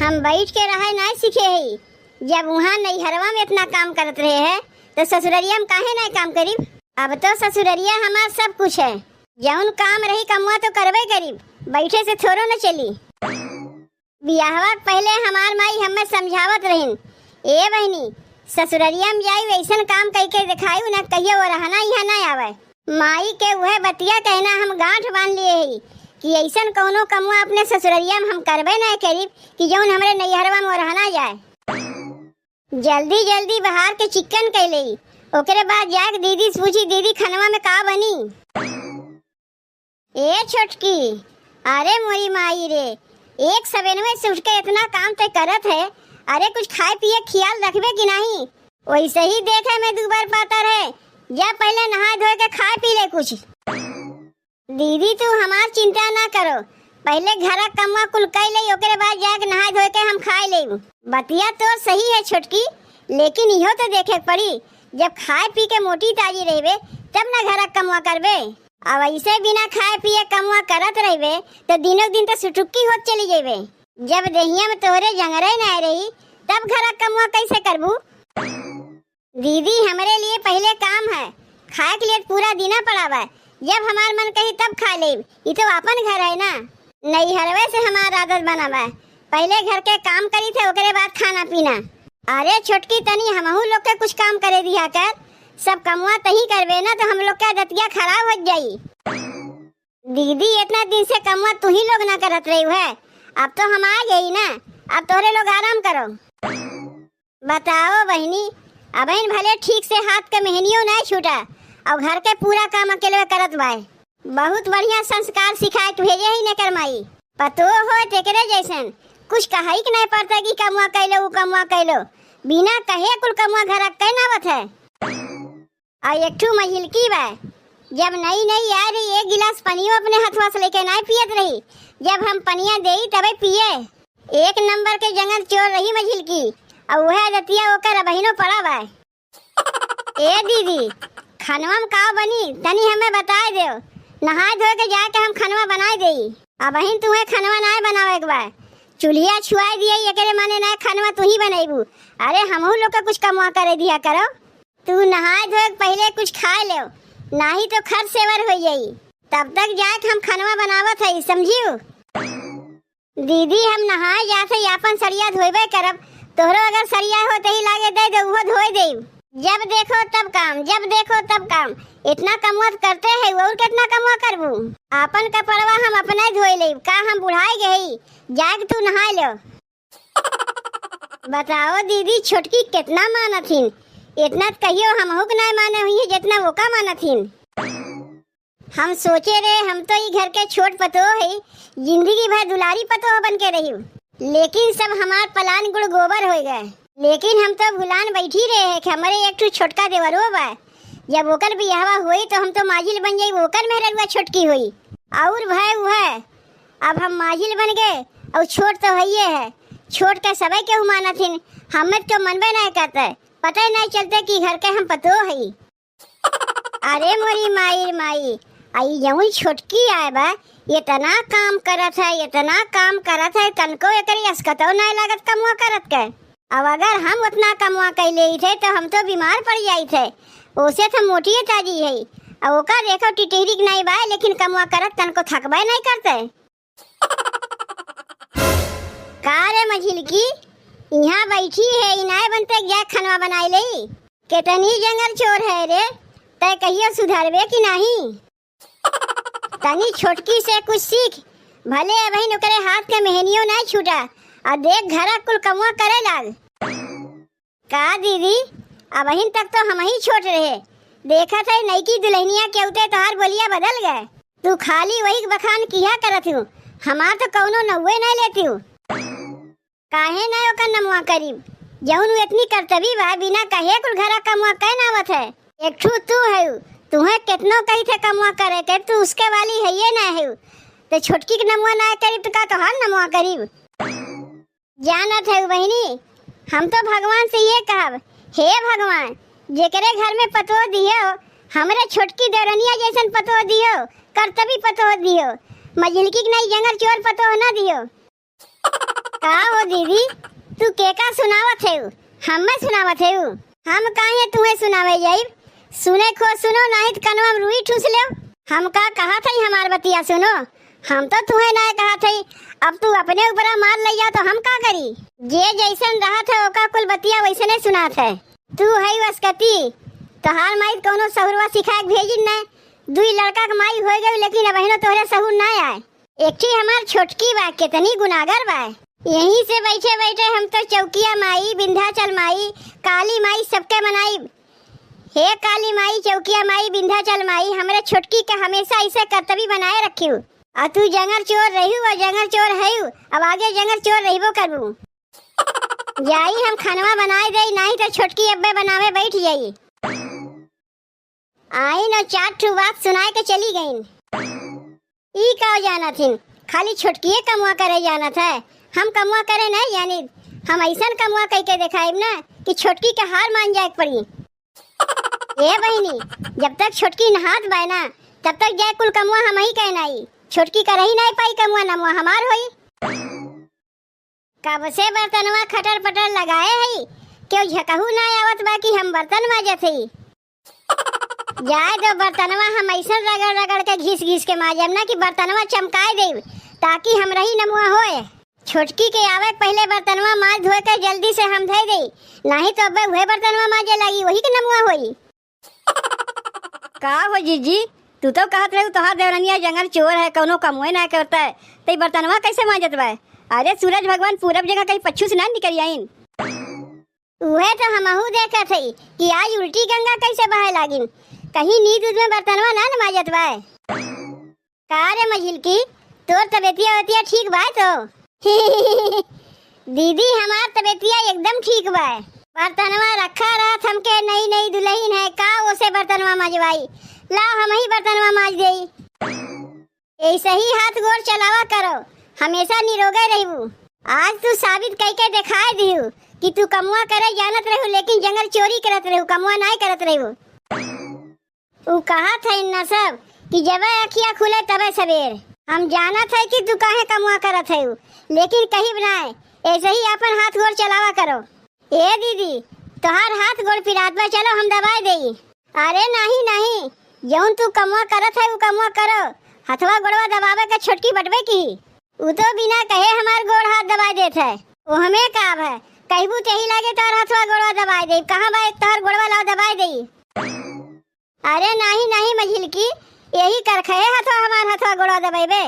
हम बैठ के रहे नहीं सीखे ही। जब वहाँ नैहरवा में इतना काम करत रहे है तो ससुररिया में काहे नहीं काम करीब। अब तो ससुररिया हमार सब कुछ है। जौन काम रही कमुआ तो करबे करीब, बैठे से थोड़ो न चली। बियाहवा पहले हमार माई हमें समझावत रहिन, ए बहनी ससुररिया में जाई वैसन काम कई के दिखाई न कहियो वो रहना यहाँ न आवे। माई के वह बतिया कहना हम गांठ बांध लिए ही कि ऐसन कौनो कमुआ अपने ससुररिया में हम करबे नहीं करीब कि जौन हमरे नैहरवा में रहना जाए। जल्दी जल्दी बाहर के चिकन कैले, ओकरे बाद जाके दीदी से पूछी, दीदी खनवा में का बनी। ए छोटकी, अरे मोरी माई रे, एक सवेनवे से उठ के इतना काम ते करत है। अरे कुछ खाए पिए ख्याल रखबे कि नहीं। वैसे ही देखे मैं दोबार पाता रहे, जा पहले नहा धोए के खाए पी ले कुछ। दीदी तू हमार चिंता ना करो, पहले घर कम्मा कुल कई ले, ओकरे बाद जाके नहा धोए के हम खाए ले। बतिया तो सही है छोटकी, लेकिन इहो तो देखे पड़ी, जब खाए पी के मोटी ताजी रहबे तब ना घर कमवा करबे। अब ऐसे बिना खाए पिए कमवा करत रहबे तो दिनों दिन तो सुटुक्की होत चली जेबे। जब देहिया में तोहरे जंगरे न रही तब घर कमवा कैसे करबू। दीदी हमारे लिए पहले काम है, खाए के लिए पूरा दिना पड़ावा। जब हमार मन कही तब खा ले, ये तो अपन घर है ना। नैहरवे से हमारा आदत बनावा, पहले घर के काम करी थे ओकरे बाद खाना पीना। अरे छोटकी तनी हमहू लोग के कुछ काम करे दिया कर, सब कमुआ तही करबे ना तो हम लोग का दतिया खराब हो जाई। दीदी इतना दिन से कमुआ तू ही लोग ना करत रही है, अब तो हम आ गई ना, अब तोरे लोग आराम करो। बताओ बहनी, अब इन भले ठीक से हाथ के मेहनियों नहीं छूटा और घर के पूरा काम अकेले करत बाय। बहुत बढ़िया संस्कार सिखाए के भेजे ही न कर माई। पतो हो तेकरे जैसन कुछ कहाई के नहीं पड़ता कि कमुआ कैलो उ कमुआ कैलो, बिना कहे कुल कमुआ घर कह नावत है। और एक ठू महिलकी बा, जब नई नई आ रही एक गिलास पनियो अपने हथवा से लेके नहीं पियत रही, जब हम पनिया देई तबे पिए। एक नंबर के जंगल चोर रही महिलकी, और वह दतिया ओकर बहिनो पड़ा बा। ए दीदी खनवा में का बनी तनी हमें बता दो, नहा धो के जाके हम खनवा बनाए देई। अब बहन तुम्हें खनवा नहीं बनावे के बा, चूल्हिया छुआ दिए एकरे माने ना खनवा तू ही बनाईबू। अरे हमहू लोग का कुछ कमवा करे दिया करो, तू नहा धो पहले कुछ खा ले, नहीं तो खर सेवर हो जाई, तब तक जाके हम खनवा बनावत है, समझियो। दीदी हम नहाए जाते अपन सरिया धोबे करब, तोहरो अगर सरिया हो तो ही लागे दे दो वो धोए दे। जब देखो तब काम, जब देखो तब काम, इतना कमवा करते है और कितना कमवा करबू। अपन कपड़वा हम अपने धोए ले, का हम बुढ़ाए गई, जाग तू नहा लो। बताओ दीदी छोटकी कितना मानथिन, इतना कहियो हम हुक नहीं माने हुई है जितना वो का मानथिन। हम सोचे रहे हम तो ये घर के छोट पतो है, जिंदगी भर दुलारी पतो बन के रही, लेकिन सब हमार पलान गुड़ गोबर हो गए। लेकिन हम तो भुलान बैठी रहे हैं कि हमारे एक ठो छोटका देवरो बा, जब ओकर बियाहवा हुई तो हम तो माजिल बन जाई, ओकर मेहररुआ छोटकी हुई और भाई वह। अब हम माजिल बन गए और छोट तो है है, छोट के सबे के मानथिन, हमें तो मनबे नहीं करते, पता ही नहीं चलते कि घर के हम पतो है। अरे मोरी माई माई, आई जौन छोटकी आए बा इतना काम करत है, इतना काम करत है, कनको एकरी अस्कतो नहीं लागत कमुआ करत के। अब अगर हम उतना कमुआ कैले थे तो हम तो बीमार पड़ जाई थे, उसे तो मोटी ताजी है। अब ओका देखो टिटहरी नहीं बा, लेकिन कमुआ करत तनको थकबे नहीं करते। का रे मझिलकी यहाँ बैठी है, इनाए बनते क्या खनवा बनाई ले, कितनी जंगल चोर है रे, तय कहियो सुधरबे कि नहीं। तनी छोटकी से कुछ सीख, भले बहन ओकरे हाथ के मेहनियों नहीं छूटा, और देख घर कुल कमुआ करे लाग। का दीदी अब बहन तक तो हम ही छोट रहे, देखा था नई की दुल्हनिया के उते तोहार बोलिया बदल गए, तू खाली वही बखान किया करत हूँ, हमार तो कौनो नौवे नहीं लेती हूँ। काहे नहीं ओकर नमुआ करीब, जौन इतनी कर्तव्य बा बिना कहे कुल घर कमुआ कह नावत है। एक ठू तू है, तुम्हें कितनो कही थे कमुआ करे के, तू उसके वाली है ये ना है, तो छोटकी के नमुआ ना करीब तो का तोहार नमुआ करीब। जानत है बहनी, हम तो भगवान से ये कहब, हे भगवान जेकरे घर में पतो दियो, हमरे छोटकी दरनिया जैसन पतो दियो, कर्तव्य पतो दियो, मझिलकी नहीं जंगल चोर पतो ना दियो। का हो दीदी, तू के का सुनावत है? हमें सुनावत है? हम काहे तुम्हें सुनावे जाई? सुने खो सुनो, नहीं तो कनवा में रुई ठूस ले। हम का कहा था हमार बतिया सुनो, हम तो तुम्हें ना कहा था। अब तू अपने ऊपर मार लिया तो हम का करी? जे जैसन रहा था ओका कुल बतिया वैसने सुनात है। तू है वस्कती, तोहार माई कोनो सहुरवा सिखा के भेजी न। दुई लड़का के माई हो गई, लेकिन अब तोहरे सहूर ना आए। एक ठी हमार छोटकी बा, कितनी गुनागर बा। यहीं से बैठे बैठे हम तो चौकिया माई, विंध्याचल माई, काली माई सबके मनाई। हे काली माई, चौकिया माई, विंध्याचल माई, हमरे छोटकी के हमेशा ऐसे कर्तव्य बनाए रखियो। और तू जंगल चोर रही और जंगल चोर है, अब आगे जंगल चोर रहीबो करबू। जाई हम खानवा बनाए दे, नहीं तो छोटकी अब्बे बनावे बैठ जाई। आई न चार ठू बात सुनाए के चली गईन। ई का जाना थी, खाली छोटकिए कमुआ करे जाना था। हम कमुआ करे नहीं यानी हम ऐसा कमुआ कह के दिखाई ना कि छोटकी के हार मान जाए पड़ी। ये बहनी, जब तक छोटकी नहात बाय ना तब तक जाए कुल कमुआ हम ही कहना ही। छोटकी कर ही नहीं पाई कमुआ, नमुआ हमार होई। कब से बर्तनवा खटर पटर लगाए है, क्यों झकहू ना आवत बाकी हम बर्तन माजत ही। जाए दो बर्तनवा, हम ऐसा रगड़ रगड़ के घिस घिस के माजब ना कि बर्तनवा चमकाए दे, ताकि हम रही नमुआ होए। छोटकी के आवे पहले बर्तनवा माज धोए के जल्दी से हम धो दे, नहीं तो अबे वही बर्तनवा माजे लगी, वही के नमुआ होई। का हो जीजी, तू तो कहत रहे तोहार देवरनिया जंगल चोर है, कोनो कमुए ना करता है, तो बर्तनवा कैसे मांजत बा? अरे सूरज भगवान पूरब जगह कहीं पच्छू से ना निकल आइन। उहे तो हमहू देखा थी कि आज उल्टी गंगा कैसे बहे लागिन, कहीं नींद उद में बर्तनवा ना माजत बा। का रे मझिलकी, तोर तबीयतिया वतिया ठीक बा? तो दीदी हमार तबीयतिया एकदम ठीक बा। बर्तनवा रखा रहत, हमके नई नई दुल्हन है का ओसे बर्तनवा माजवाई। लाओ हम ही बर्तनवा माज देई। ऐसे ही हाथ गोर चलावा करो, हमेशा निरोगे रहबू। आज तू साबित करके दिखाए दिहू कि तू कमुआ करे जानत रहू, लेकिन जंगल चोरी करत रहू, कमुआ नहीं करत रहू। उ कहा था इन्ना सब कि जब अखिया खुले तबे सवेर। हम जाना था कि तू काहे कमुआ करत है, लेकिन कहीं बनाए ऐसे ही अपन हाथ गोर चलावा करो। ए दीदी, तोहार हाथ गोर पिरात बा, चलो हम दबाए देई। अरे नहीं नहीं, जौन तू कमुआ करत है वो कमुआ करो, हथवा गोड़वा दबावे का छोटकी बटवे की। उ तो बिना कहे हमार गोड़ हाथ दबाए देत है। वो हमें काब है, कहबू तेही लागे तोहर हथवा गोड़वा दबाए दे। कहां बा तोहर गोड़वा लाओ दबाए देई। अरे नहीं नहीं मझिलकी, यही कर खए हथवा हमार हथवा गोड़वा दबाइबे।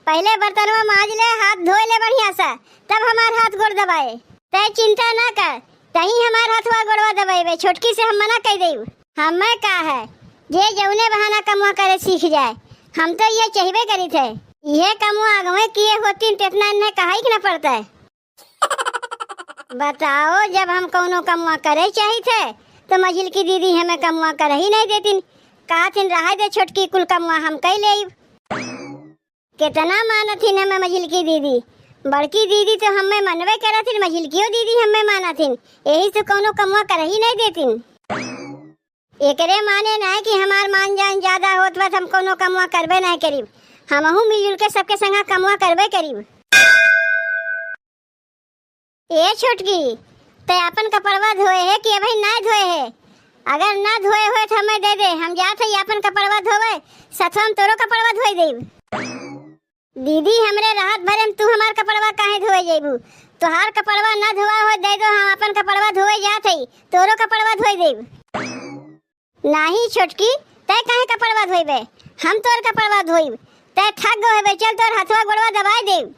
पहले बर्तनवा माज ले, हाथ धोए ले बढ़िया सा, तब हमार हाथ गोड़ दबाए। तय चिंता ना कर, तही हमार हथवा गोड़वा दबाइबे। छोटकी से हम मना कह देऊ। हमें का है, जे जौने बहाना कमुआ करे सीख जाए। हम तो ये चाहबे करी थे, ये कमुआ अगवे किए होती इतना इन्हें कहा ना पड़ता है। बताओ, जब हम कोनो कमुआ करे चाही थे तो मझिलकी दीदी हमें कमुआ कर ही नहीं देती। कहा थी रहा दे छोटकी कुल कमुआ हम कह ले। कितना मानथिन हमें मझिलकी दीदी। बड़की दीदी तो हमें मनवे करा थी, मझिलकियो दीदी हमें माना थी, यही से कोनो कमुआ कर ही नहीं देती। एकरे माने ना कि हमार मान जान ज्यादा होत बा हम कोनो कमुआ करबे नहीं करीब। हमहू मिलजुल के सबके संग कमुआ करबे करीब। ए छोटकी, ते अपन कपड़वा धोए है कि अभी ना धोए है? अगर ना धोए हुए तो हमें दे दे, हम जात है अपन कपड़वा धोवे, सथवा हम तोरो कपड़वा धोए देब। दीदी हमरे राहत भरे तू हमार कपड़वा काहे धोए जेबू? तोहार कपड़वा ना धोआ हो दे दो, हम अपन कपड़वा धोए जात है, तोरो कपड़वा धोए देब। नहीं छोटकी, तय काहे कपड़वा धोइबे? हम तोर कपड़वा धोइब। तय थक गो है, चल तोर हथवा गोड़वा दबाए देब।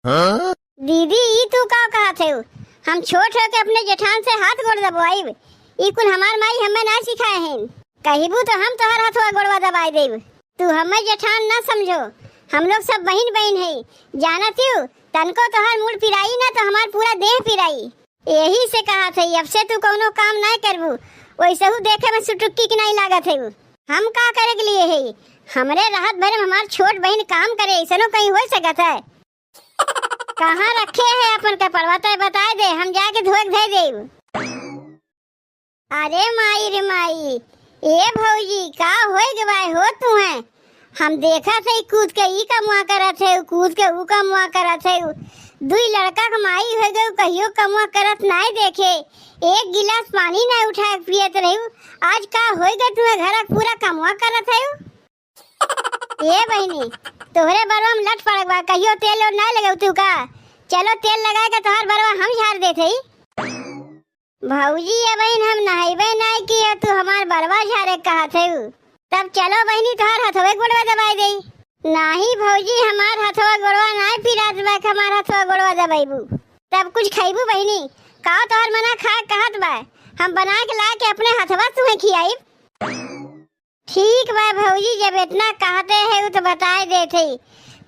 हाँ? दीदी ई तू का कहा थे? हम छोट हो के अपने जेठान से हाथ गोड़ दबाइब, ई कुल हमार माई हमें ना सिखाए हैं। कहिबू तो हम तोहर हथवा गोड़वा दबाए देब। तू हमें जेठान ना समझो, हम लोग सब बहन बहन है। जानत हूँ तनको तोहर मुड़ पिराई ना तो हमार पूरा देह पिराई। यही से कहा थे अब से तू कोनो काम ना करबू, वैसे हूँ देखे में सुटुक्की की नहीं लागत है। हम का करे के लिए है? हमरे राहत भरे हमार छोट बहन काम करे, ऐसा कहीं हो सकत है? कहाँ रखे है अपन कपड़वा तो बता दे, हम जाके धोए धे देब। अरे माई रे माई, ए भौजी का होए गवाए हो तू है? हम देखा थे कूद के ई कमुआ करत है, कूद के ऊ कमुआ करत है। दुई लड़का कमाई हो गए कहियो कमुआ करत नहीं देखे। एक गिलास पानी नहीं उठा पियत रही। आज का हो गए तुम्हें घर पूरा कमुआ करत है। ये बहनी तोहरे बरवा में लट पड़क बा, कहियो तेल और नहीं लगाऊ तू का? चलो तेल लगा के तोहर बरवा हम झाड़ देते। भौजी ये बहन हम नहाइबे नहीं किया, तू हमार बरवा झाड़े कहत है। तब चलो बहनी तोहर हथवे गोड़वा दबाई दे। नहीं भौजी हमार हथवा गोड़वा नहीं पिरात बा, हमार हथवा गोड़वा दबाईबू तब कुछ खाइबू बहनी। का तोहर मना खा कहत बा, हम बना के ला के अपने हथवा तुम्हें खियाई। ठीक बा भौजी, जब इतना कहते है तो बताए देते।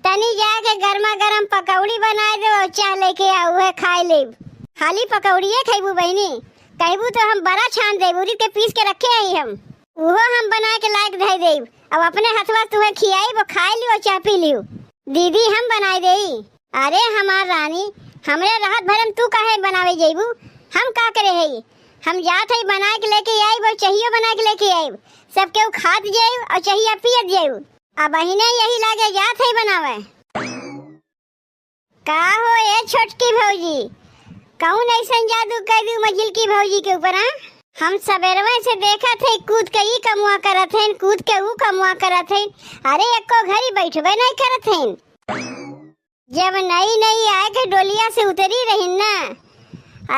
तनी जाके गर्मा गर्म पकौड़ी बनाए दो और चाय लेके आओ है खाए ले। खाली पकौड़िए खाइबू बहनी? कहबू तो हम बड़ा छान देबू के पीस के रखे आई हम, वो हम बना के लायक धै देब। अब अपने हथवा तुम्हें खियाई वो खाए लियो चाय पी लियो। दीदी हम बनाए देई। अरे हमार रानी हमरे राहत भरम तू काहे बनावे जेबू? हम का करे है? हम जात है बना के लेके आई, वो चाहिए बना के लेके आई। सबके खाद जाए और चाहिए पियत जाए। अब बहिने यही लागे जात है बनावे। का हो ये छोटकी भौजी, कौन ऐसा जादू कर दू मजिल की भौजी के ऊपर? हम सवेरवे से देखा थे कूद के ई कमुआ करत हैं, कूद के ऊ कमुआ करत हैं। अरे एको घड़ी बैठबे नहीं करत हैं। जब नई नई आए के डोलिया से उतरी रही ना,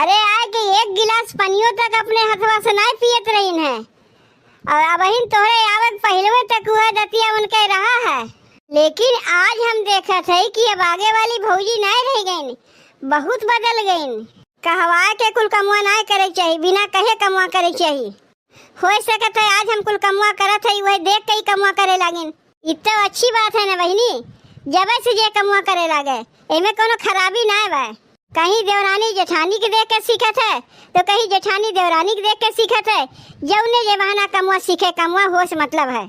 अरे आए के एक गिलास पानियों तक अपने हथवा से नहीं पियत रही है। और अब बहन तोहरे आवक पहलवे तक हुआ दतिया उनके रहा है। लेकिन आज हम देखा थे कि अब आगे वाली भौजी नहीं रह गई, बहुत बदल गई। कहवा के कुल कमुआ नहीं करे चाहिए, बिना कहे कमुआ करे चाहिए। हो सकता है आज हम कुल कमुआ करत है वही देख के ही कमुआ करे लागिन। इतना अच्छी बात है ना बहनी, जब से जे कमुआ करे लागे एमे कोनो खराबी नहीं बा। कहीं देवरानी जेठानी के देख के सीखत है तो कहीं जेठानी देवरानी के देख के सीखत है। जौने जे बहाना कमुआ सीखे, कमुआ होश मतलब है।